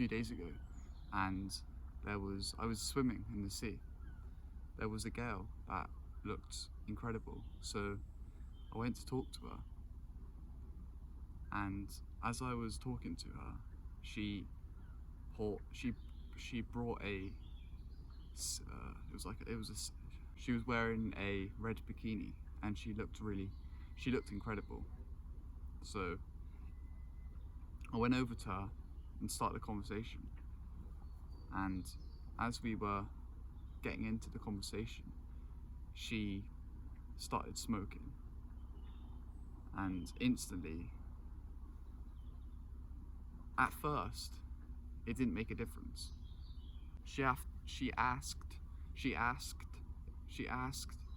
few days ago, and I was swimming in the sea. There was a girl that looked incredible, so I went to talk to her, and as I was talking to her, she brought she was wearing a red bikini, and she looked incredible. So I went over to her and started a conversation, and as we were getting into the conversation, she started smoking, and instantly, at first, it didn't make a difference. She asked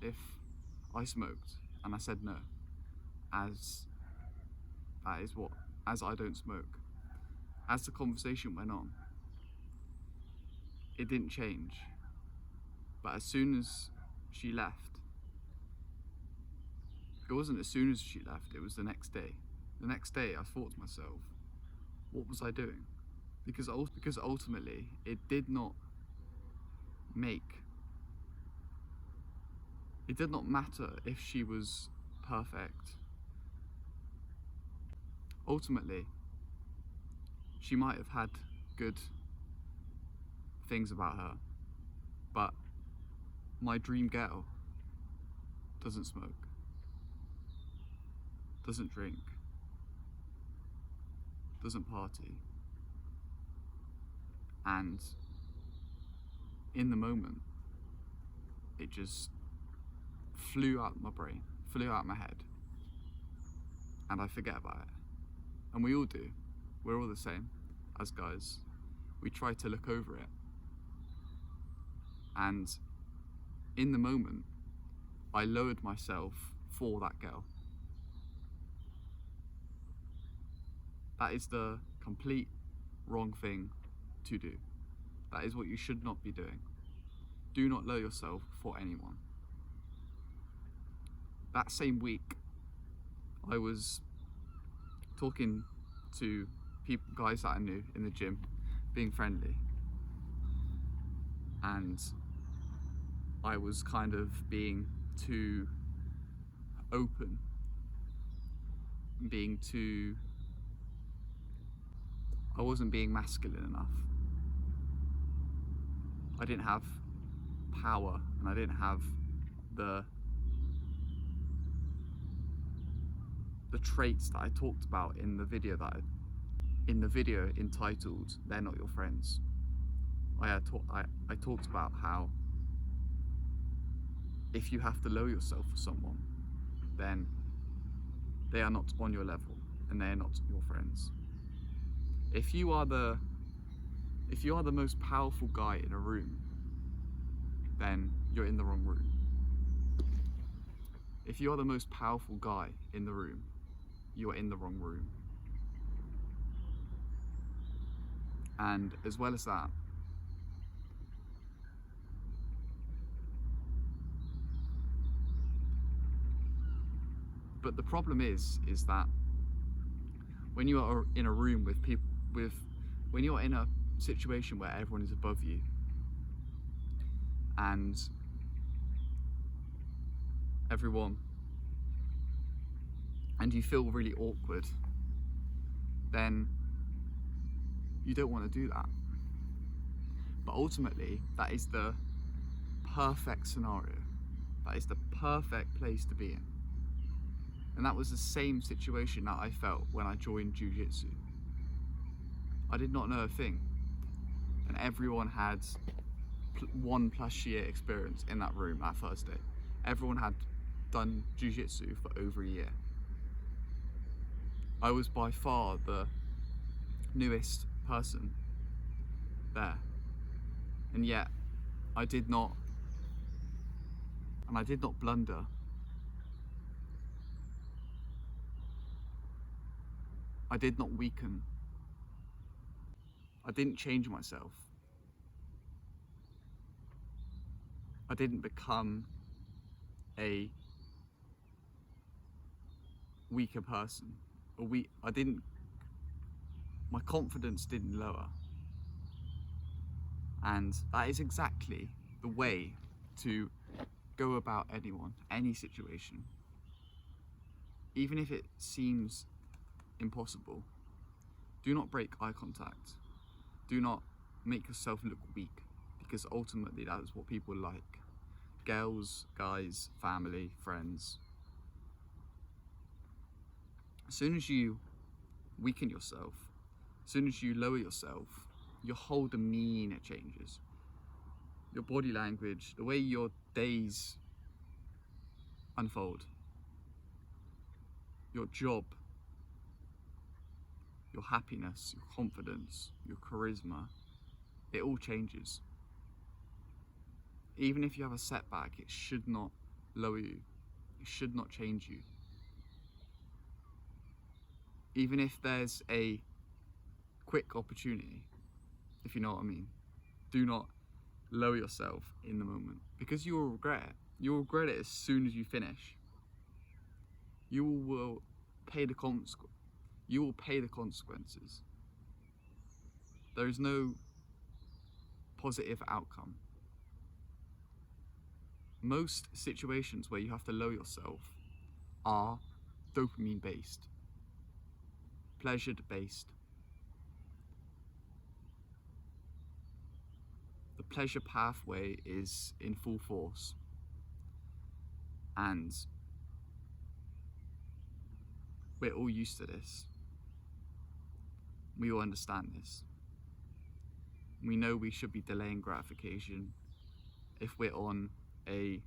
if I smoked, and I said no, as I don't smoke. As the conversation went on, it didn't change, but as soon as she left, it wasn't as soon as she left, it was the next day. The next day I thought to myself, what was I doing? Because ultimately it did not matter if she was perfect. Ultimately, she might have had good things about her, but my dream girl doesn't smoke, doesn't drink, doesn't party, and in the moment, it just flew out my brain, flew out my head, and I forget about it. And we all do. We're all the same as guys. We try to look over it. And in the moment, I lowered myself for that girl. That is the complete wrong thing to do. That is what you should not be doing. Do not lower yourself for anyone. That same week, I was talking to guys that I knew in the gym, being friendly, and I was kind of being too open, I wasn't being masculine enough. I didn't have power, and I didn't have the traits that I talked about in the video entitled "They're Not Your Friends." I talked about how if you have to lower yourself for someone, then they are not on your level and they are not your friends. If you are the most powerful guy in a room, then you're in the wrong room. If you are the most powerful guy in the room, you are in the wrong room. And as well as that, but the problem is that when you are in a room with people, when you are in a situation where everyone is above you, and you feel really awkward, then you don't want to do that. But ultimately, that is the perfect scenario. That is the perfect place to be in. And that was the same situation that I felt when I joined jiu-jitsu. I did not know a thing, and everyone had 1+ year experience in that room that first day. Everyone had done jiu-jitsu for over a year. I was by far the newest person there, and yet I did not blunder. I did not weaken. I didn't change myself. I didn't become a weaker person. My confidence didn't lower. And that is exactly the way to go about any situation. Even if it seems impossible, do not break eye contact. Do not make yourself look weak, because ultimately that is what people like. Girls, guys, family, friends. As soon as you weaken yourself, as soon as you lower yourself, your whole demeanor changes. Your body language, the way your days unfold, your job, your happiness, your confidence, your charisma, it all changes. Even if you have a setback, it should not lower you. It should not change you. Even if there's a quick opportunity, if you know what I mean, do not lower yourself in the moment, because you will regret it. You'll regret it as soon as you finish. You will pay the consequences. There is no positive outcome. Most situations where you have to lower yourself are dopamine based, pleasure based. The pleasure pathway is in full force, and we're all used to this. We all understand this. We know we should be delaying gratification if we're on a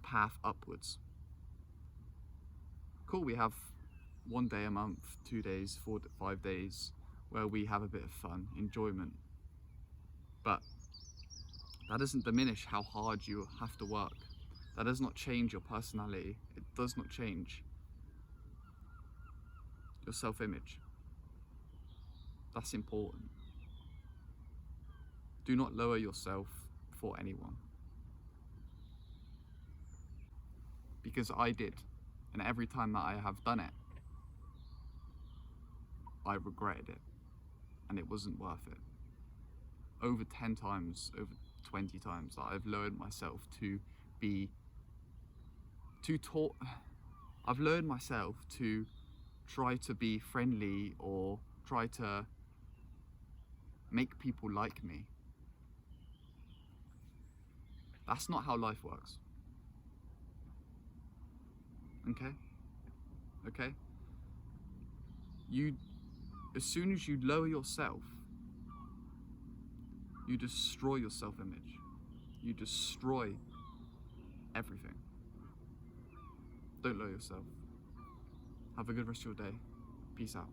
path upwards. Cool, we have 1 day a month, 2 days, 4 to 5 days where we have a bit of fun, enjoyment. But that doesn't diminish how hard you have to work. That does not change your personality. It does not change your self-image. That's important. Do not lower yourself for anyone. Because I did. And every time that I have done it, I regretted it. And it wasn't worth it. Over 10 times, over 20 times that I've lowered myself I've lowered myself to try to be friendly or try to make people like me. That's not how life works. Okay? As soon as you lower yourself, you destroy your self-image. You destroy everything. Don't lower yourself. Have a good rest of your day. Peace out.